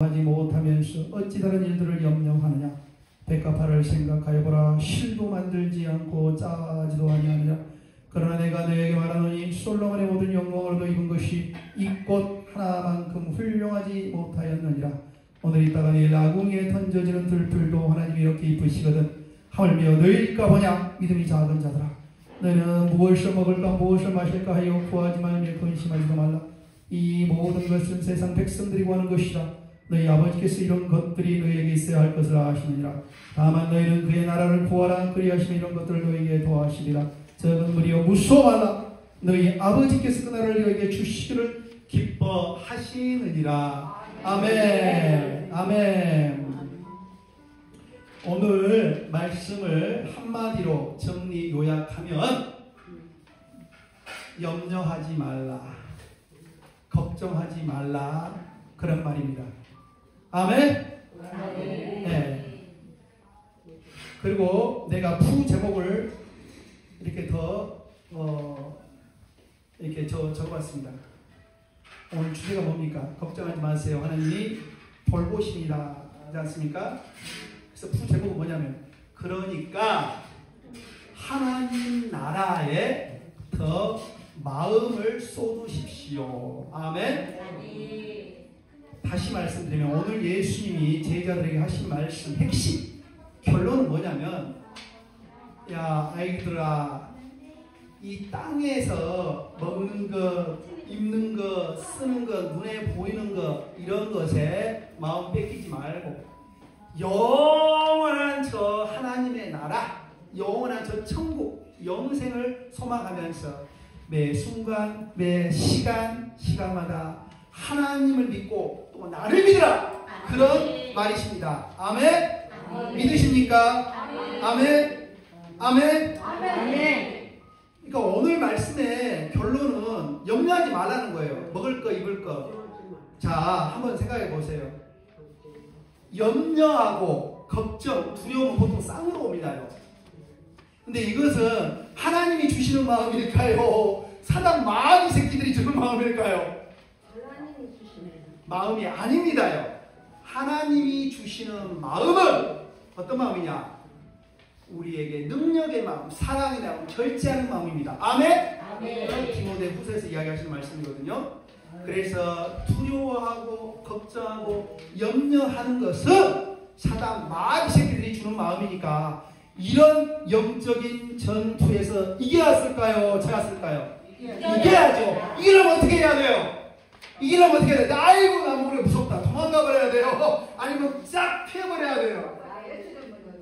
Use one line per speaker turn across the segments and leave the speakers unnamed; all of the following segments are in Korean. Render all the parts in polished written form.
하지 못하면서 어찌 다른 일들을 염려하느냐. 백합화를 생각하여 보라. 실도 만들지 않고 짜지도 아니하느냐. 그러나 내가 너에게 말하노니 솔로몬의 모든 영광으로도 입은 것이 이 꽃 하나만큼 훌륭하지 못하였느니라. 오늘 이따가 내일 아궁이에 던져지는 들풀도 하나님이 이렇게 입으시거든. 하물며 너희일까 보냐. 믿음이 작은 자들아, 너희는 무엇을 먹을까 무엇을 마실까 하여 구하지 말며 근심하지도 말라. 이 모든 것은 세상 백성들이 구하는 것이라. 너희 아버지께서 이런 것들이 너희에게 있어야 할 것을 아시느니라. 다만 너희는 그의 나라를 구하라. 그리하시면 이런 것들을 너희에게 도와하시리라. 적은 무리여 무서워 말라. 너희 아버지께서 그 나라를 너희에게 주시기를 기뻐하시느니라. 아멘. 아멘. 오늘 말씀을 한마디로 정리 요약하면 염려하지 말라, 걱정하지 말라, 그런 말입니다. 아멘? 네. 그리고 내가 푸 제목을 이렇게 이렇게 적어봤습니다. 오늘 주제가 뭡니까? 걱정하지 마세요. 하나님이 돌보십니다. 하지 않습니까? 그래서 푸 제목은 뭐냐면, 그러니까 하나님 나라에 더 마음을 쏟으십시오. 아멘? 다시 말씀드리면 오늘 예수님이 제자들에게 하신 말씀 핵심 결론은 뭐냐면, 야 아이들아, 이 땅에서 먹는 거, 입는 거, 쓰는 거, 눈에 보이는 거, 이런 것에 마음 뺏기지 말고 영원한 저 하나님의 나라, 영원한 저 천국, 영생을 소망하면서 매 순간, 매 시간마다 하나님을 믿고 또 나를 믿으라, 그런 말이십니다. 아멘? 믿으십니까? 아멘? 아멘? 아멘? 그러니까 오늘 말씀의 결론은 염려하지 말라는 거예요. 먹을 거, 입을 거. 자, 한번 생각해 보세요. 염려하고 걱정, 두려움은 보통 쌍으로 옵니다요. 근데 이것은 하나님이 주시는 마음일까요? 사단 마귀 새끼들이 주는 마음일까요? 마음이 아닙니다요. 하나님이 주시는 마음은 어떤 마음이냐? 우리에게 능력의 마음, 사랑의 마음, 절제하는 마음입니다. 아멘? 아멘. 디모데후서에서 이야기하시는 말씀이거든요. 그래서 두려워하고 걱정하고 염려하는 것은 사단 마귀 새끼들이 주는 마음이니까, 이런 영적인 전투에서 이겨왔을까요? 져왔을까요? 이겨야죠. 이기려면 어떻게 해야 돼요? 이기려면 어떻게 해야 돼요? 아이고 나 모르게 무섭다, 도망가 버려야 돼요? 아니면 싹 피해버려야 돼요?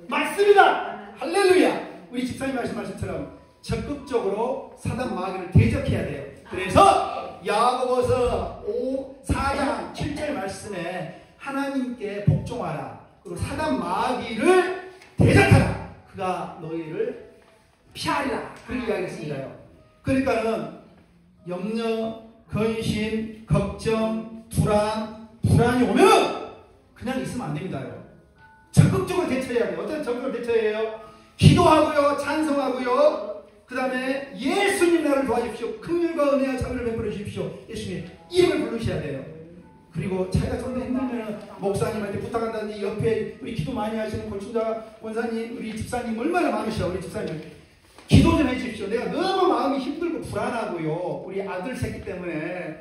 맞습니다. 할렐루야. 우리 집사님 말씀처럼 적극적으로 사단 마귀를 대적해야 돼요. 그래서 야고보서 4장 7절 말씀에 하나님께 복종하라, 그리고 사단 마귀를 대적하라, 그가 너희를 피하리라, 그렇게 이야기했습니다요. 그러니까는 염려, 근심, 걱정, 불안이 오면 그냥 있으면 안 됩니다요. 적극적으로 대처해야 돼요. 어떤 적극적으로 대처해요? 기도하고요, 찬송하고요, 그 다음에 예수님 나를 도와주십시오, 긍휼과 은혜와 자비를 베풀어 주십시오, 예수님 이름을 부르셔야 돼요. 그리고 자기가 좀 더 힘들면 목사님한테 부탁한다든지, 옆에 우리 기도 많이 하시는 고춘자 권사님, 우리 집사님 얼마나 많으셔. 우리 집사님 기도 좀 해주십시오. 내가 너무 마음이 힘들고 불안하고요, 우리 아들 새끼 때문에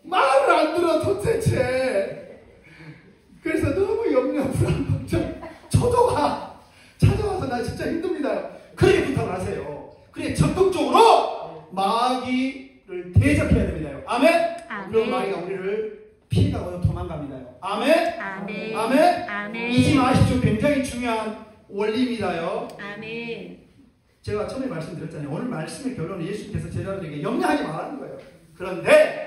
마음을 안 들어 도대체. 그래서 너무 염려, 불안, 걱정, 찾아와서 나 진짜 힘듭니다. 그렇게 부탁을 하세요. 그래 적극적으로 마귀를 대적해야 됩니다. 아멘? 그럼 마귀가 우리를 피해가고 도망갑니다. 아멘? 아멘? 아멘? 아멘? 잊지 마십시오. 굉장히 중요한 원리입니다요. 아멘. 제가 처음에 말씀드렸잖아요. 오늘 말씀의 결론은 예수님께서 제자들에게 염려하지 말라는 거예요. 그런데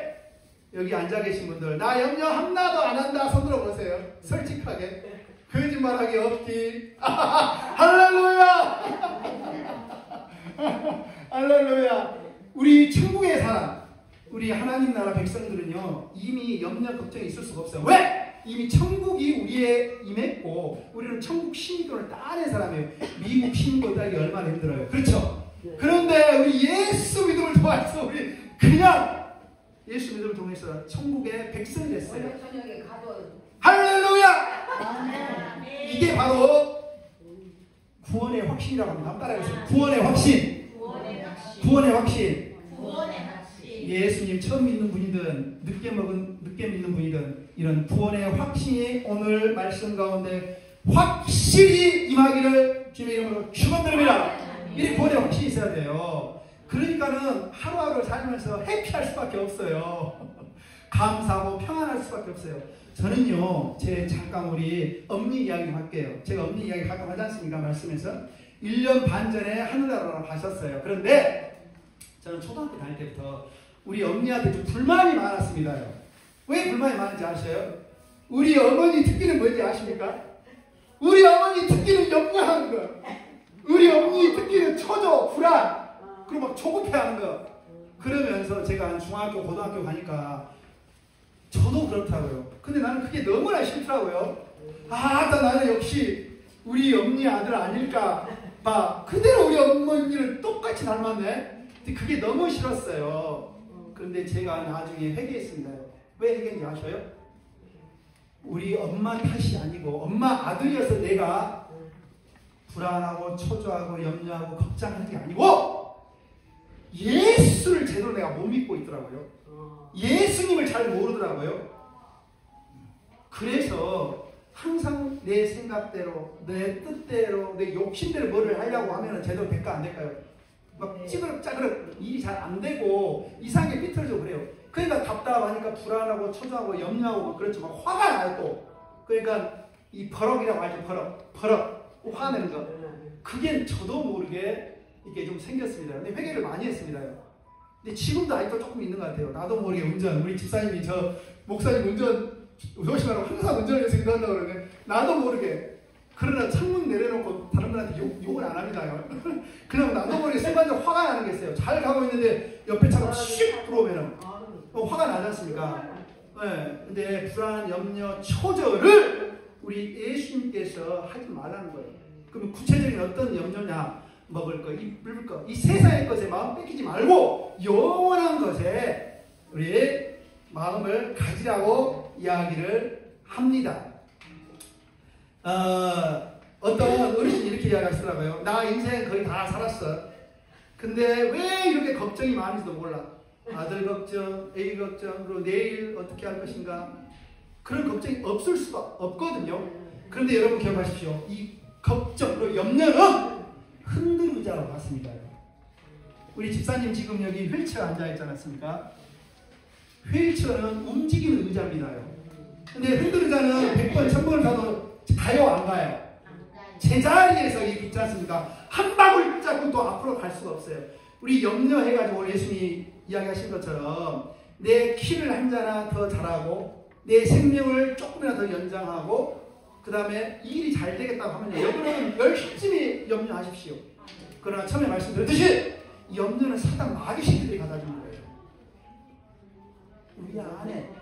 여기 앉아 계신 분들, 나 염려 하나도 안 한다, 손 들어보세요. 솔직하게. 거짓말하기 없기. 할렐루야. 할렐루야. 우리 천국의 사람, 우리 하나님 나라 백성들은요, 이미 염려 걱정이 있을 수가 없어요. 왜? 이미 천국이 우리에 임했고, 우리는 천국 시민권을 따낸 사람이에요. 미국 시민권 따기 얼마나 힘들어요. 그렇죠? 그런데 우리 예수 믿음을 통해서 우리 그냥 예수 믿음을 통해서 천국의 백성이 됐어요.
저녁에 가도
할렐루야! 이게 바로 구원의 확신이라고 합니다. 한번 따라해보세요. 구원의 확신. 구원의 확신. 예수님 처음 믿는 분이든 늦게 믿는 분이든 이런 구원의 확신이 오늘 말씀 가운데 확실히 임하기를 주님의 이름으로 축원드립니다. 이 구원의 확신이 있어야 돼요. 그러니까는 하루하루 살면서 해피할 수밖에 없어요. 감사하고 평안할 수밖에 없어요. 저는요, 잠깐 우리 엄니 이야기 할게요. 제가 엄니 이야기 가끔 하지 않습니까? 말씀에서 1년 반 전에 하늘나라로 가셨어요. 그런데 저는 초등학교 다닐 때부터 우리 엄니한테 좀 불만이 많았습니다요. 왜 불만이 많은지 아셔요? 우리 어머니 특기는 뭔지 아십니까? 우리 어머니 특기는 염려하는 거. 우리 어머니 특기는 초조, 불안, 그리고 막 조급해하는 거. 그러면서 제가 중학교, 고등학교 가니까 저도 그렇더라고요. 근데 나는 그게 너무나 싫더라고요. 나는 역시 우리 엄니 아들 아닐까 봐. 그대로 우리 어머니를 똑같이 닮았네. 근데 그게 너무 싫었어요. 그런데 제가 나중에 회개했습니다. 왜 회개인지 아셔요? 우리 엄마 탓이 아니고 엄마 아들이어서 내가 불안하고 초조하고 염려하고 걱정하는 게 아니고 예수를 제대로 내가 못 믿고 있더라고요. 예수님을 잘 모르더라고요. 그래서 항상 내 생각대로, 내 뜻대로, 내 욕심대로 뭐를 하려고 하면 제대로 될까 안 될까요? 막 찌그럭짜그럭 일이 잘 안 되고 이상하게 삐뚤어지고 그래요. 그러니까 답답하니까 불안하고 초조하고 염려하고 그렇죠. 막 화가 나고. 그러니까 이 버럭이라고 하죠. 버럭 화내는 거. 그게 저도 모르게 이렇게 좀 생겼습니다. 근데 회개를 많이 했습니다요. 근데 지금도 아직도 조금 있는 것 같아요. 나도 모르게 운전, 우리 집사님이 목사님 운전 조심하라고 항상 운전을 해서 기도한다고 그러는데 나도 모르게. 그러나 창문 내려놓고 다른 분한테 욕을 안 합니다요. 그냥 나도 모르게 순간적으로 화가 나는 게 있어요. 잘 가고 있는데 옆에 차가 슉 들어오면은 화가 나지 않습니까? 네. 근데 불안, 염려, 초조를 우리 예수님께서 하지 말라는 거예요. 그럼 구체적인 어떤 염려냐? 먹을 거, 입을 거, 이 세상의 것에 마음 뺏기지 말고 영원한 것에 우리 마음을 가지라고 이야기를 합니다. 어떤 어르신이 이렇게 이야기하시더라고요. 나 인생 거의 다 살았어. 근데 왜 이렇게 걱정이 많은지도 몰라. 아들 걱정, 애기 걱정, 그리고 내일 어떻게 할 것인가. 그런 걱정이 없을 수가 없거든요. 그런데 여러분 기억하십시오. 이 걱정, 그리고 염려는 흔들의자라고 봤습니다. 우리 집사님 지금 여기 휠체어 앉아있지 않았습니까? 휠체어는 움직이는 의자입니다요. 근데 흔들의자는 100번, 1000번을 가도 가요, 안 가요? 제자리에서 있지 않습니까? 한 방울 자꾸 또 앞으로 갈 수가 없어요. 우리 염려해가지고 예수님이 이야기하신 것처럼 내 키를 한 자나 더 잘하고 내 생명을 조금이라도 더 연장하고 그 다음에 일이 잘 되겠다고 하면 여러분은 열심히 염려하십시오. 그러나 처음에 말씀드렸듯이 염려는 사단 마귀 새끼들이 갖다 주는 거예요. 우리 안에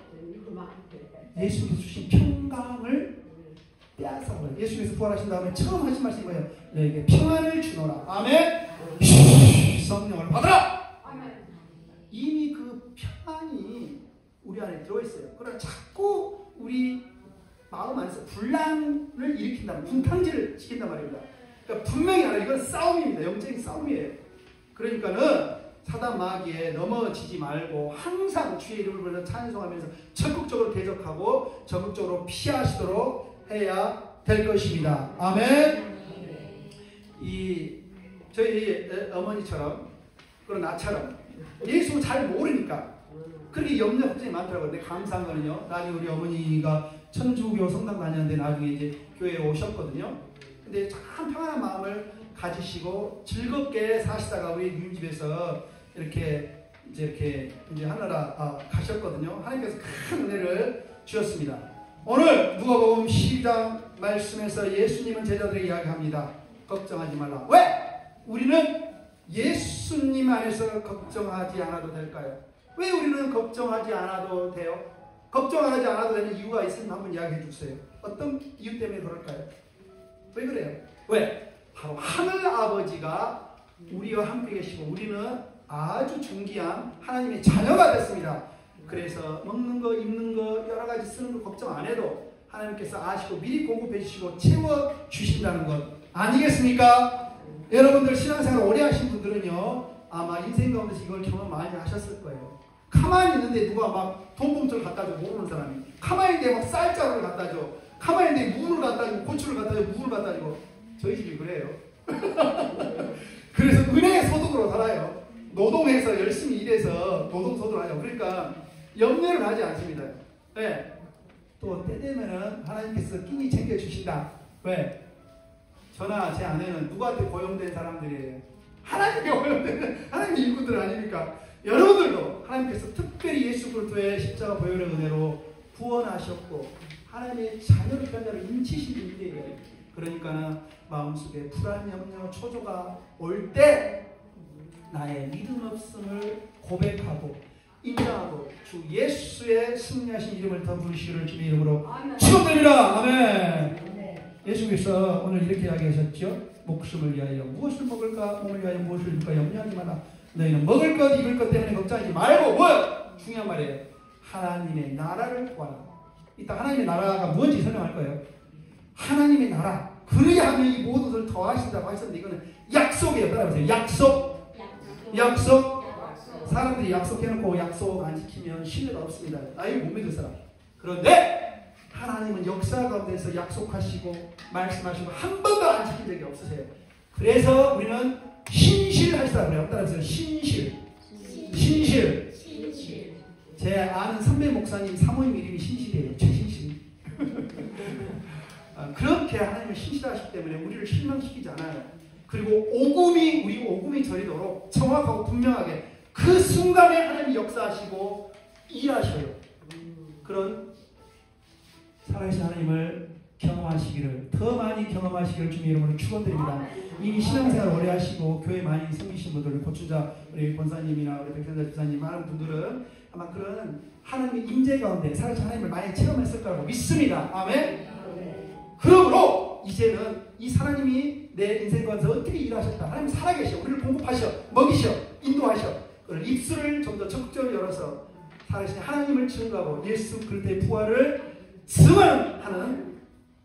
예수님께서 주신 평강을 빼앗아버려요. 예수님께서 부활하신 다음에 처음 하신 말씀이 뭐예요? 너에게 평안을 주노라. 아멘. 성령을 받아라. 이미 그 평안이 우리 안에 들어있어요. 그러나 자꾸 우리 마음 안에서 분란을 일으킨다면 분탕질을 시킨단 말입니다. 그러니까 분명히 알아요. 이건 싸움입니다. 영적인 싸움이에요. 그러니까는 사단 마귀에 넘어지지 말고 항상 주의 이름을 불러 찬송하면서 적극적으로 대적하고 적극적으로 피하시도록 해야 될 것입니다. 아멘. 저희 어머니처럼 그리고 나처럼 예수 잘 모르니까 그렇게 염려 걱정이 많더라고요. 근데 감사한 거는요. 나중에 우리 어머니가 천주교 성당 다녔는데 나중에 이제 교회에 오셨거든요. 근데 참 평안한 마음을 가지시고 즐겁게 사시다가 우리 누님집에서 이렇게 하나라 가셨거든요. 하나님께서 큰 은혜를 주셨습니다. 오늘 누가복음 12장 말씀에서 예수님은 제자들에게 이야기합니다. 걱정하지 말라. 왜? 우리는 예수님 안에서 걱정하지 않아도 될까요? 왜 우리는 걱정하지 않아도 돼요? 걱정하지 않아도 되는 이유가 있으면 한번 이야기해 주세요. 어떤 이유 때문에 그럴까요? 왜 그래요? 왜? 바로 하늘 아버지가 우리와 함께 계시고 우리는 아주 존귀한 하나님의 자녀가 됐습니다. 그래서 먹는 거, 입는 거, 여러 가지 쓰는 거 걱정 안 해도 하나님께서 아시고 미리 공급해 주시고 채워 주신다는 것 아니겠습니까? 여러분들 신앙생활 오래 하신 분들은요, 아마 인생 가운데서 이걸 경험 많이 하셨을 거예요. 가만히 있는데 누가 막 돈봉투를 갖다 줘, 모르는 사람이. 가만히 있는데 막 쌀자루를 갖다 줘. 가만히 있는데 무를 갖다 주고, 고추를 갖다 주고, 무를 갖다 주고. 저희 집이 그래요. 그래서 은행의 소득으로 살아요. 노동해서 열심히 일해서 노동소득을 하죠. 그러니까 염려를 하지 않습니다. 네. 또 때 되면은 하나님께서 끼니 챙겨주신다. 왜? 저나 제 아내는 누구한테 고용된 사람들이에요. 하나님께 고용된 하나님의 일꾼들 아닙니까? 여러분들도 하나님께서 특별히 예수 그리스도의 십자가 보혈의 은혜로 구원하셨고 하나님의 자녀를 편자로 인치신 분들이에요. 그러니까 마음속에 불안, 염려, 초조가 올 때 나의 믿음 없음을 고백하고 인정하고 주 예수의 승리하신 이름을 더 부르시기를 주의 이름으로 축원드립니다. 아멘. 예수께서 오늘 이렇게 이야기하셨죠. 목숨을 위하여 무엇을 먹을까, 몸을 위하여 무엇을 입을까 염려하지 마라. 너희는 먹을 것, 입을 것 때문에 걱정하지 말고 뭐요? 중요한 말이에요. 하나님의 나라를 구하라. 이따 하나님의 나라가 무엇인지 설명할 거예요. 하나님의 나라. 그래야 하면 이 모든 것을 더하신다고 하셨는데 이거는 약속이에요. 따라해보세요. 약속. 약속. 사람들이 약속해놓고 약속 안 지키면 신뢰가 없습니다. 나이 못 믿을 사람. 그런데 하나님은 역사 가운데서 약속하시고 말씀하시고 한 번도 안 지킨 적이 없으세요. 그래서 우리는 신실할 사람이에요. 따라해보세요. 신실. 신실. 제 아는 선배 목사님 사모님 이름이 신실이에요. 최신실. 그렇게 하나님은 신실하시기 때문에 우리를 실망시키지 않아요. 그리고 우리 오금이 저리도록 정확하고 분명하게 그 순간에 하나님이 역사하시고 일하셔요. 그런 살아계신 하나님을 경험하시기를, 더 많이 경험하시기를 주님의 이름으로 축원드립니다. 이미 신앙생활 오래 하시고 교회 많이 섬기신 분들, 고춘자 우리 권사님이나 우리 백현자 집사님 많은 분들은 아마 그런 하나님의 임재 가운데 살아계신 하나님을 많이 체험했을 거라고 믿습니다. 아멘. 그러므로 이제는 이 하나님이 내 인생 가운데서 어떻게 일하셨다. 하나님 살아계셔. 우리를 공급하셔. 먹이셔. 인도하셔. 입술을 좀 더 적극적으로 열어서 살아계신 하나님을 증거하고 예수 그리스도의 부활을 증언하는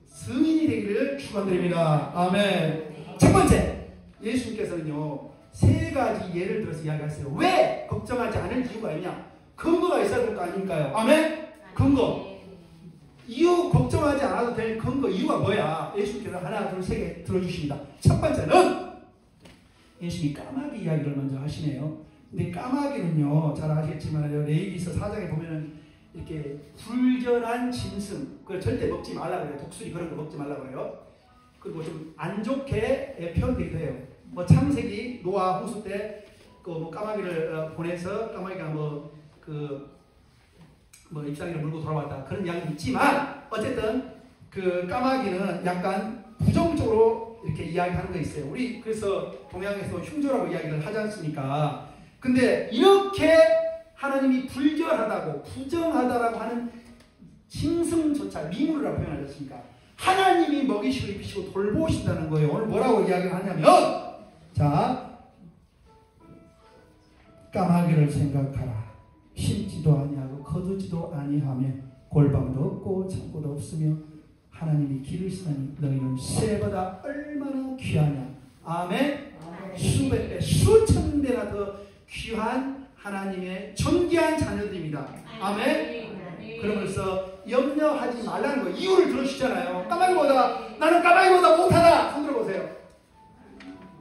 증인이 되기를 축원드립니다. 아멘. 첫 번째, 예수님께서는요 3가지 예를 들어서 이야기하세요. 왜 걱정하지 않을 이유가 있냐? 근거가 있어야 될 거 아닙니까요? 아멘. 근거. 이유 걱정하지 않아도 될 근거, 이유가 뭐야? 예수님께서 하나, 둘, 3개 들어주십니다. 첫 번째는 예수님이 까마귀 이야기를 먼저 하시네요. 근데 까마귀는요, 잘 아시겠지만 레위기서 4장에 보면은 이렇게 불결한 짐승, 그걸 절대 먹지 말라 그래요. 독수리 그런 거 먹지 말라 그래요. 그리고 좀 안 좋게 표현되기도 해요. 뭐 창세기 노아 홍수 때 그 뭐 까마귀를 보내서 까마귀가 입사기를 물고 돌아왔다 그런 이야기는 있지만 어쨌든 그 까마귀는 약간 부정적으로 이렇게 이야기하는 거 있어요. 우리 그래서 동양에서 흉조라고 이야기를 하지 않습니까? 근데 이렇게 하나님이 불결하다고 부정하다라고 하는 짐승조차 미물이라고 표현하셨습니까? 하나님이 먹이시고 입히시고 돌보신다는 거예요. 오늘 뭐라고 이야기를 하냐면 자, 까마귀를 생각하라. 심지도 아니하고 거두지도 아니하며 골방도 없고 창고도 없으며 하나님이 기르시다니 너희는 새보다 얼마나 귀하냐. 아멘. 수백 배 수천 배나 더 귀한 하나님의 존귀한 자녀들입니다. 아멘. 그러면서 염려하지 말라는 거 이유를 들어주시잖아요. 나는 까마귀보다 못하다. 손 들어보세요.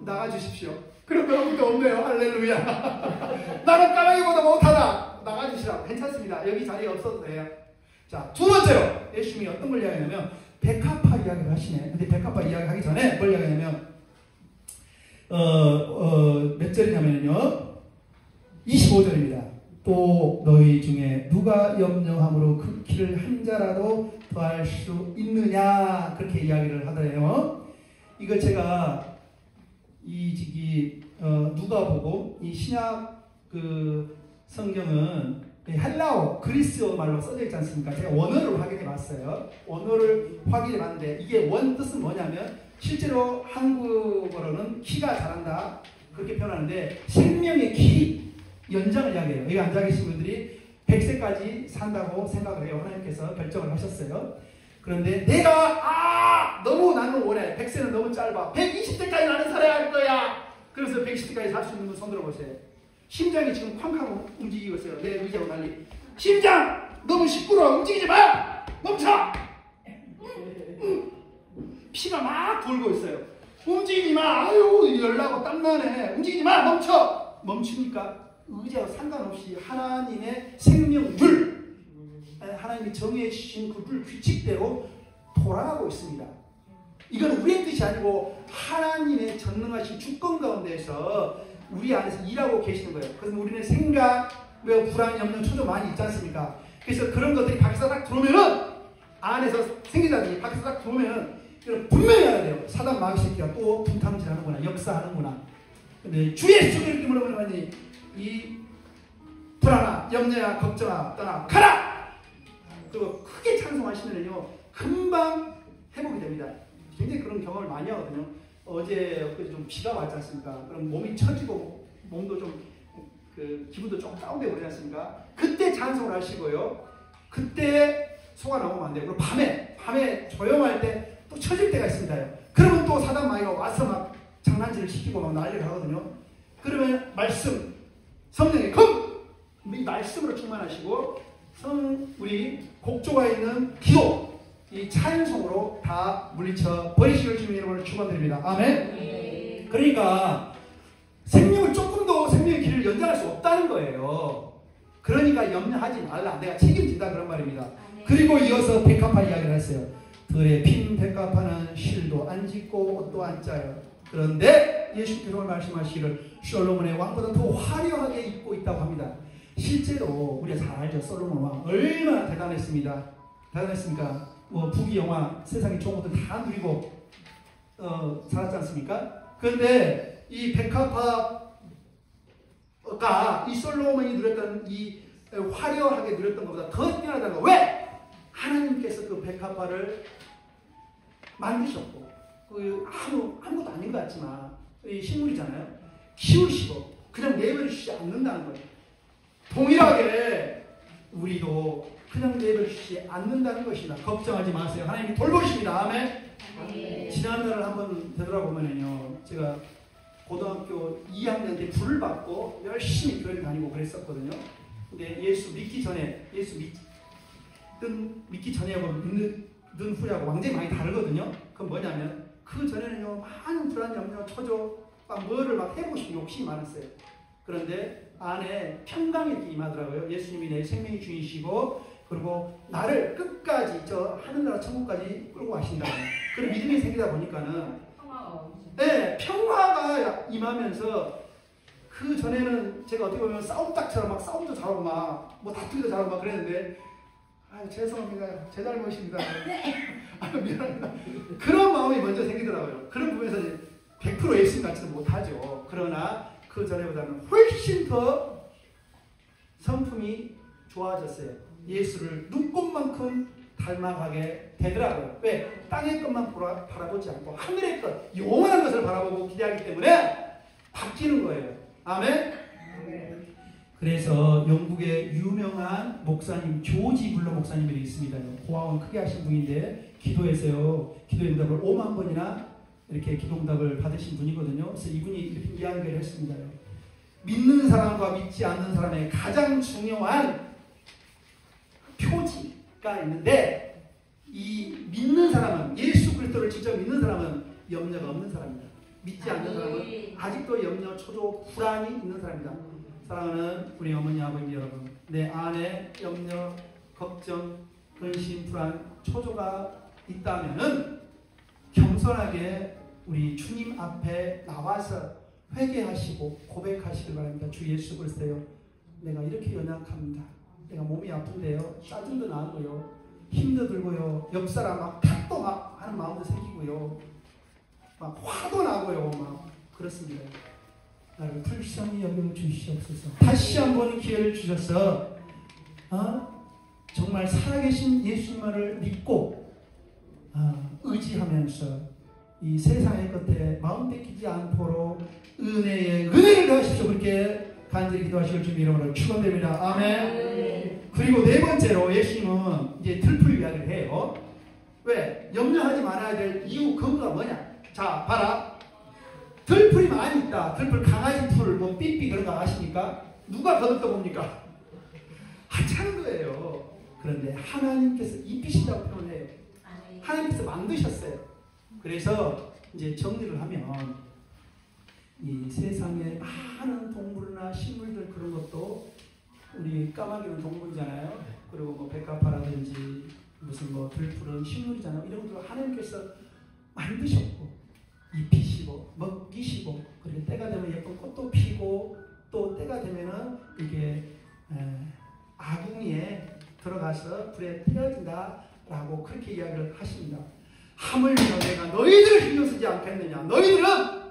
나가주십시오. 그런 거 아무것도 없네요. 할렐루야. 나는 까마귀보다 못하다. 나가주시라. 괜찮습니다. 여기 자리가 없어도 돼요. 자, 두 번째로 예수님이 어떤 걸 이야기하냐면 백합화 이야기를 하시네. 근데 백합화 이야기하기 전에 뭘 이야기하냐면 몇 절이냐면요 25절입니다. 또 너희 중에 누가 염려함으로 그 길을 한 자라도 더할 수 있느냐 그렇게 이야기를 하더래요. 이거 제가 누가 보고 이 신약 성경은 헬라어, 그리스어 말로 써져 있지 않습니까? 제가 원어를 확인해 봤어요. 원어를 확인해 봤는데 이게 원 뜻은 뭐냐면 실제로 한국어로는 키가 자란다 그렇게 표현하는데 생명의 키 연장을 이야기해요. 여기 앉아 계신 분들이 100세까지 산다고 생각을 해요. 하나님께서 결정을 하셨어요. 그런데 내가 너무 나는 원해. 100세는 너무 짧아. 120세까지 나는 살아야 할 거야. 그래서 120세까지 살 수 있는 분 손 들어보세요. 심장이 지금 쾅쾅 움직이고 있어요. 내 의지하고 달리. 심장! 너무 시끄러워. 움직이지 마! 멈춰! 피가 막 돌고 있어요. 움직이지 마! 아유, 열나고 땀나네. 움직이지 마! 멈춰! 멈추니까 의지하고 상관없이 하나님의 생명물, 하나님이 정해 주신 그 물 규칙대로 돌아가고 있습니다. 이건 우리의 뜻이 아니고 하나님의 전능하신 주권 가운데서 우리 안에서 일하고 계시는 거예요. 그래서 우리는 생각, 불안, 염려, 초조 많이 있지 않습니까? 그래서 그런 것들이 밖에서 딱 들어오면은 안에서 생기다니 밖에서 딱 들어오면은 분명히 알아야 돼요. 사단 마귀 새끼가 또 분탕질 하는구나, 역사하는구나. 근데 주의 주를 이렇게 물어보니 이 불안아, 염려야, 걱정아, 떠나 가라! 그리고 크게 찬송하시면요 금방 회복이 됩니다. 굉장히 그런 경험을 많이 하거든요. 어제 엊그제 좀 비가 왔지 않습니까? 그럼 몸이 처지고 몸도 좀 기분도 조금 다운되고 그러지 않습니까? 그때 찬송을 하시고요. 그때 소가 나오면 안 돼요. 그리고 밤에 조용할 때 또 처질 때가 있습니다. 그러면 또 사단 마귀가 와서 막 장난질을 시키고 막 난리를 하거든요. 그러면 말씀, 성령의 이 말씀으로 충만하시고 우리 곡조가 있는 기도, 이 찬송으로 다 물리쳐 버리시길 주님 이름으로 축원드립니다. 아멘. 그러니까 생명을 조금 더 생명의 길을 연장할 수 없다는 거예요. 그러니까 염려하지 말라. 내가 책임진다 그런 말입니다. 그리고 이어서 백합화 이야기를 했어요. 들에 핀 백합화는 실도 안 짓고 옷도 안 짜요. 그런데 예수께서 말씀하시기를 솔로몬의 왕보다 더 화려하게 입고 있다고 합니다. 실제로 우리가 잘 알죠. 솔로몬 왕 얼마나 대단했습니다. 대단했습니까? 부귀 영화 세상의 좋은 것들 다 누리고 살았지 않습니까? 그런데 이 백합화가 이 솔로몬이 누렸던 이 화려하게 누렸던 것보다 더 뛰어나다는 거. 왜? 하나님께서 그 백합화를 만드셨고 아무것도 아닌 것 같지만 이 식물이잖아요. 키우시고 그냥 내버려주지 않는다는 거예요. 동일하게 우리도 그냥 내버려주지 않는다는 것입니다. 걱정하지 마세요. 하나님이 돌보십니다. 아멘. 지난날을 한번 되돌아보면요, 제가 고등학교 2학년 때 불을 받고 열심히 교회를 다니고 그랬었거든요. 근데 예수 믿기 전에, 믿기 전에하고 믿는 후하고 완전히 많이 다르거든요. 그건 뭐냐면 그 전에는요 많은 불안, 염려, 초조, 뭐를 막 해보고 싶은 욕심이 많았어요. 그런데 안에 평강이 이렇게 임하더라고요. 예수님이 내 생명의 주인이시고 그리고 나를 끝까지 저 하늘나라 천국까지 끌고 가신다. 그런 믿음이 생기다 보니까는 평화가 임하면서 그 전에는 제가 어떻게 보면 싸움닭처럼 막 싸움도 잘하고 막 뭐 다투기도 잘하고 막 그랬는데 죄송합니다. 제 잘못입니다. 미안합니다. 그런 마음이 먼저 생기더라고요. 그런 부분에서 100% 예수님 같지는 못하죠. 그러나 그 전에보다는 훨씬 더 성품이 좋아졌어요. 예수를 눈꽃만큼 닮아가게 되더라고요. 왜? 땅의 것만 바라보지 않고 하늘의 것, 영원한 것을 바라보고 기대하기 때문에 바뀌는 거예요. 아멘? 그래서 영국의 유명한 목사님 조지 물러 목사님이 있습니다. 고아원 크게 하신 분인데 기도에서요, 기도 응답을 5만 번이나 이렇게 기도 응답을 받으신 분이거든요. 그래서 이분이 이렇게 이야기를 했습니다. 믿는 사람과 믿지 않는 사람의 가장 중요한 표지가 있는데, 이 믿는 사람은, 예수 그리스도를 직접 믿는 사람은 염려가 없는 사람입니다. 믿지 않는 사람은 아직도 염려, 초조, 불안이 있는 사람입니다. 사랑하는 우리 어머니, 아버지 여러분, 내 안에 염려, 걱정, 근심, 불안, 초조가 있다면은 겸손하게 우리 주님 앞에 나와서 회개하시고 고백하시길 바랍니다. 주 예수 그리스도요, 내가 이렇게 연약합니다. 내가 몸이 아픈데요, 짜증도 나고요, 힘도 들고요, 옆사람 막 탓도 막 하는 마음도 생기고요, 막 화도 나고요, 막 그렇습니다. 나를 불쌍히 여겨 주시옵소서. 다시 한번 기회를 주셔서 정말 살아계신 예수님을 믿고 의지하면서 이 세상의 끝에 마음 뺏기지 않도록 은혜를 더하십시오. 그렇게 간절히 기도하실 줄 이름으로 축원됩니다. 아멘. 그리고 네 번째로 예수님은 이제 들풀 이야기를 해요. 왜? 염려하지 말아야 될 이유 근거가 뭐냐? 자, 봐라. 들풀이 많이 있다. 들풀, 강아지 풀, 뭐 삐삐 그런 거 아십니까? 누가 거듭떠 봅니까? 하찮은 거예요. 그런데 하나님께서 입히신다고 표현해요. 하나님께서 만드셨어요. 그래서 이제 정리를 하면 이 세상에 많은 동물이나 식물들 그런 것도 우리 까마귀는 동물이잖아요. 그리고 뭐 백합화라든지 무슨 뭐 들풀은 식물이잖아요. 이런 것들 하나님께서 만드셨고 입히시고 먹이시고 그리고 때가 되면 예쁜 꽃도 피고 또 때가 되면은 이게 아궁이에 들어가서 불에 태워진다라고 그렇게 이야기를 하십니다. 하물며 내가 너희들을 신경 쓰지 않겠느냐. 너희들은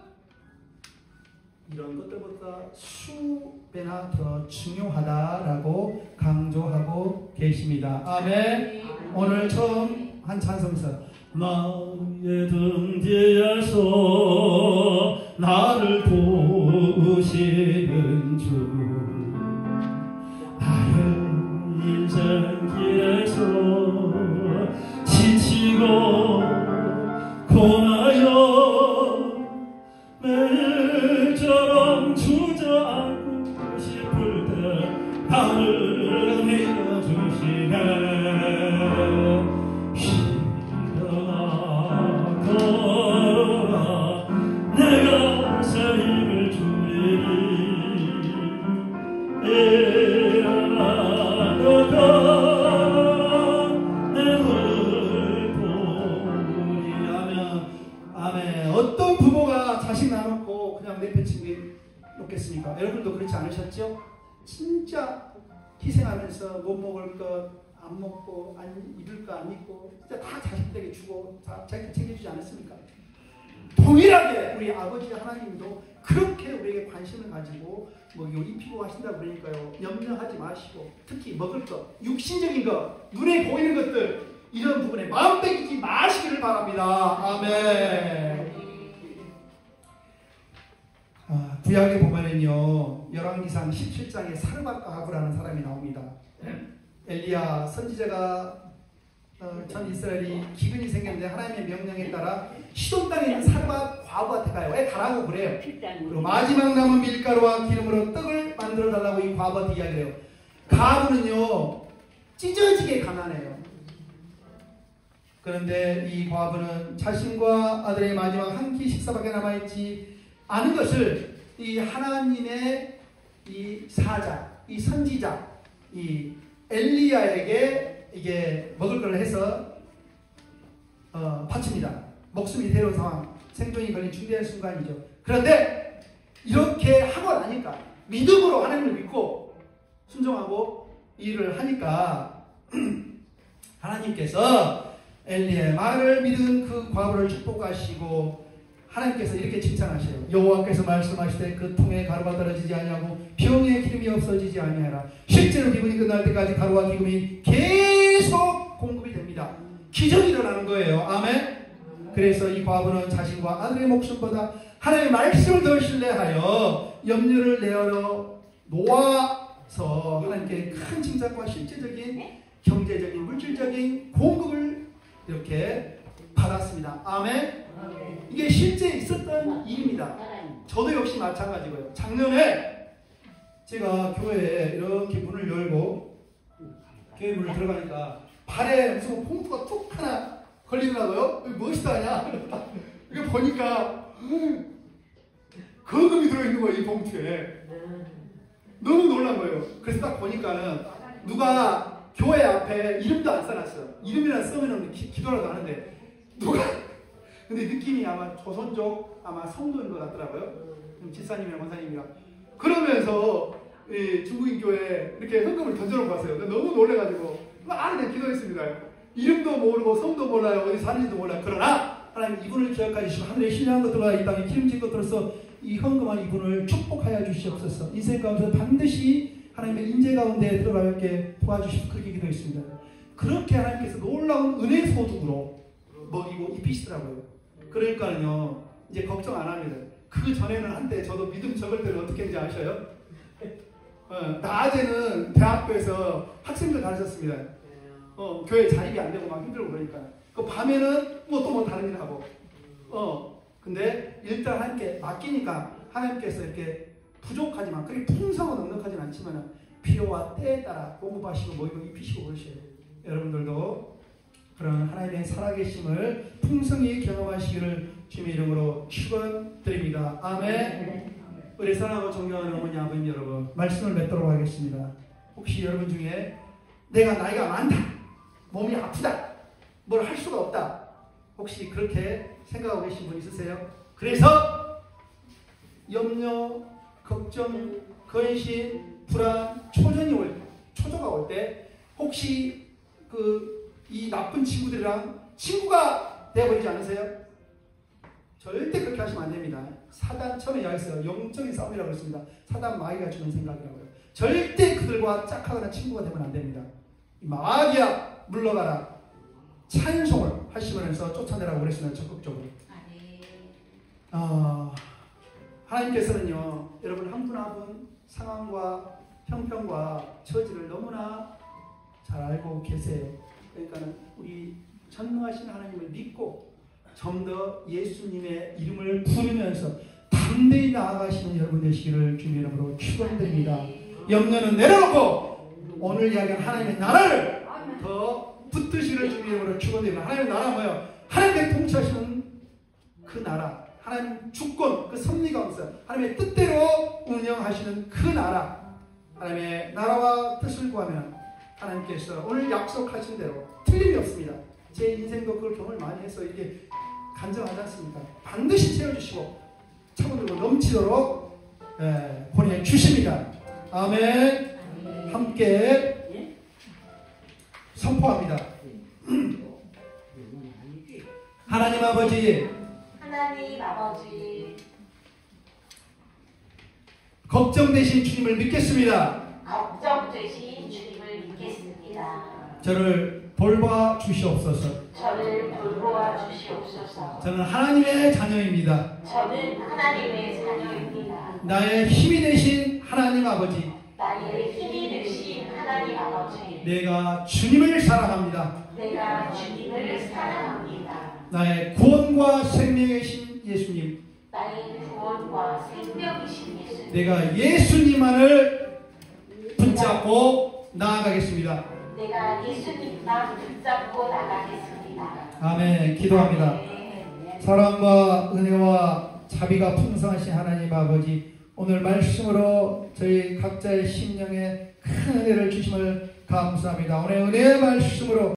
이런 것들보다 수배나 더 중요하다라고 강조하고 계십니다. 아멘. 오늘 처음 한 찬송서 나의 등 뒤에서 나를 도우시는 주 나를 인생길에서 지치고 고나여 매일처럼 주저앉고 싶을 때 나를 믿어주시네. 일어나 걸어라 내가 새 힘을 주리니 일어나 걸어라 내를 보리. 아멘. 어떤 부모가 자식 나놓고 그냥 내팽치게 놓겠습니까? 여러분도 그렇지 않으셨죠? 진짜 희생하면서 못 먹을 것 안 먹고 안 입을 거 안 입고 진짜 다 자식들에게 주고 다 자기가 챙겨주지 않았습니까? 동일하게 우리 아버지 하나님도 그렇게 우리에게 관심을 가지고 뭐 이거 입히고 하신다고 그러니까요. 염려하지 마시고 특히 먹을 것, 육신적인 것, 눈에 보이는 것들 이런 부분에 마음 뺏기지 마시기를 바랍니다. 아멘. 구약에 보면은요 열왕기상 17장에 사르밧과 하구라는 사람이 나옵니다. 엘리야 선지자가 전 이스라엘이 기근이 생겼는데 하나님의 명령에 따라 시돈 땅에 있는 사르밧 과부한테 가요. 왜 가라고 그래요. 그리고 마지막 남은 밀가루와 기름으로 떡을 만들어 달라고 이 과부한테 이야기를 해요. 과부는요 찢어지게 가난해요. 그런데 이 과부는 자신과 아들의 마지막 한 끼 식사밖에 남아있지 않은 것을 이 하나님의 이 사자, 이 선지자, 이 엘리야에게 이게 먹을 걸 해서 바칩니다. 목숨이 대로운 상황, 생존이 걸린 중대한 순간이죠. 그런데 이렇게 하고 나니까 믿음으로 하나님을 믿고 순종하고 일을 하니까 하나님께서 엘리야의 말을 믿은 그 과부를 축복하시고 하나님께서 이렇게 칭찬하셔요. 여호와께서 말씀하시되 그 통에 가루가 떨어지지 아니하고 병에 기름이 없어지지 아니하라. 실제로 기근이 끝날 때까지 가루와 기름이 계속 공급이 됩니다. 기적이 일어나는 거예요. 아멘. 그래서 이 과부는 자신과 아들의 목숨보다 하나님의 말씀을 더 신뢰하여 염려를 내어 놓아서 하나님께 큰 칭찬과 실제적인 경제적인 물질적인 공급을 이렇게 받았습니다. 아멘. 이게 실제 있었던 일입니다. 저도 역시 마찬가지고요. 작년에 제가 교회에 이렇게 문을 열고 교회 문을 들어가니까 발에 무슨 봉투가 툭 하나 걸리더라고요. 이거 무엇이다 하냐? 이거 보니까 거금이 들어있는 거예요. 이 봉투에. 너무 놀란 거예요. 그래서 딱 보니까는 누가 교회 앞에 이름도 안 써놨어요. 이름이나 쓰면 기도라도 하는데 누가 근데 느낌이 아마 조선족 아마 성도인 것 같더라고요. 집사님이랑 원사님이랑 그러면서 이 중국인 교회에 이렇게 헌금을 던져놓고 왔어요. 너무 놀래가지고 막 그냥 기도했습니다. 이름도 모르고 성도 몰라요. 어디 사는지도 몰라요. 그러나 하나님 이분을 기억하여 주시고 하늘의 신령한 것들과 이 땅에 기름진 것들로서 이 헌금한 이분을 축복하여 주시옵소서. 인생 가운데 반드시 하나님의 인재 가운데 들어가게 도와주시고 그렇게 기도했습니다. 그렇게 하나님께서 놀라운 은혜 소득으로 먹이고 입히시더라고요. 그러니까요 이제 걱정 안 합니다. 그 전에는 한때 저도 믿음 적을 때는 어떻게 했는지 아셔요? 낮에는 대학교에서 학생들 가르쳤습니다. 교회 자립이 안 되고 막 힘들고 그러니까. 그 밤에는 뭐 또 뭐 다른 일 하고. 근데 일단 하나님께 맡기니까 하나님께서 이렇게 부족하지만 그렇게 풍성은 넉넉하진 않지만 필요와 때에 따라 공급하시고 뭐 입히시고 그러셔요. 여러분들도 그런 하나님의 살아계심을 풍성히 경험하시기를 주님의 이름으로 축원드립니다. 아멘. 우리 사랑하고 존경하는 어머니 아버님 여러분, 말씀을 맺도록 하겠습니다. 혹시 여러분 중에 내가 나이가 많다, 몸이 아프다, 뭘 할 수가 없다, 혹시 그렇게 생각하고 계신 분 있으세요? 그래서 염려, 걱정, 근심, 불안, 초조가 올 때 혹시 이 나쁜 친구들이랑 친구가 되어버리지 않으세요? 절대 그렇게 하시면 안 됩니다. 사단 처음에 이야기했어요. 영적인 싸움이라고 했습니다. 사단 마귀가 주는 생각이라고요. 절대 그들과 짝하거나 친구가 되면 안 됩니다. 마귀야 물러가라. 찬송을 하시면서 쫓아내라고 그랬습니다. 적극적으로. 하나님께서는요, 여러분 한 분 한 분 상황과 형편과 처지를 너무나 잘 알고 계세요. 그러니까 우리 전능하신 하나님을 믿고 좀 더 예수님의 이름을 부르면서 담대히 나아가시는 여러분 되시기를 주님의 이름으로 축원드립니다. 염려는 내려놓고 오늘 이야기한 하나님의 나라를 더 붙드시기를 주님의 이름으로 축원드립니다. 하나님의 나라 뭐예요? 하나님의 통치하시는 그 나라, 하나님 주권, 그 섭리 가운데서 하나님의 뜻대로 운영하시는 그 나라, 하나님의 나라와 뜻을 구하면 하나님께서 오늘 약속하신 대로 틀림이 없습니다. 제 인생도 그걸 경험을 많이 해서 이게 간증하지 않습니까? 반드시 채워주시고 차고들고 넘치도록 보내주십니다. 아멘. 함께 선포합니다. 하나님 아버지, 걱정되신 주님을 믿겠습니다. 저를 돌봐 주시옵소서. 저는 하나님의 자녀입니다. 나의 힘이 되신 하나님 아버지. 내가 주님을 사랑합니다. 나의 구원과 생명이신 예수님. 내가 예수님만을 붙잡고 나아가겠습니다. 아멘. 기도합니다. 사랑과 은혜와 자비가 풍성하신 하나님 아버지, 오늘 말씀으로 저희 각자의 심령에 큰 은혜를 주심을 감사합니다. 오늘 은혜의 말씀으로